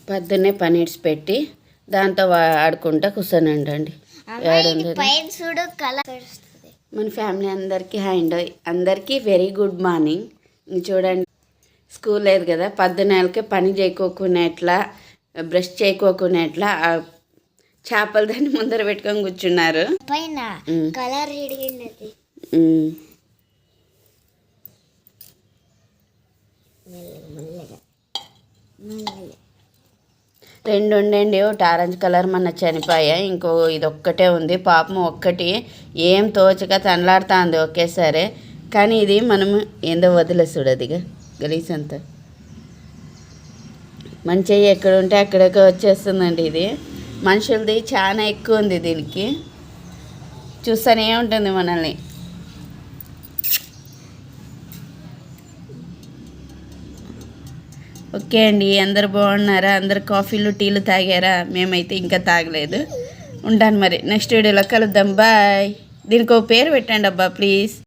పొద్దున్నే పనీడ్స్ పెట్టి దాంతో ఆడుకుంటా కూర్చొనండి. మన ఫ్యామిలీ అందరికీ అండ్ అందరికీ వెరీ గుడ్ మార్నింగ్. చూడండి, స్కూల్ లేదు కదా, పొద్దున్నకే పని చేయకోకుండా ఎట్లా బ్రష్ చేయకోకుండా ఎట్లా చేపలు దాన్ని ముందర పెట్టుకొని కూర్చున్నారు. పైన కలర్ 2 ఉండండి. ఒకటి ఆరెంజ్ కలర్ మన చనిపోయా, ఇంకో ఇది ఒక్కటే ఉంది. పాపం ఒక్కటి ఏం తోచక తనలాడుతుంది ఒకేసారి. కానీ ఇది మనము ఏందో వదిలేసుడు, అదిగా గలీజ్ అంతా మంచిగా ఎక్కడ ఉంటే అక్కడికి వచ్చేస్తుందండి. ఇది మనుషులది చాలా ఎక్కువ ఉంది, దీనికి చూస్తూనే ఉంటుంది మనల్ని. ఓకే అండి, అందరు బాగున్నారా? అందరు కాఫీలు టీలు తాగారా? మేమైతే ఇంకా తాగలేదు. ఉంటాను మరి, నెక్స్ట్ వీడియోలో కలుద్దాం. బాయ్. దీనికి ఒక పేరు పెట్టండి అబ్బా ప్లీజ్.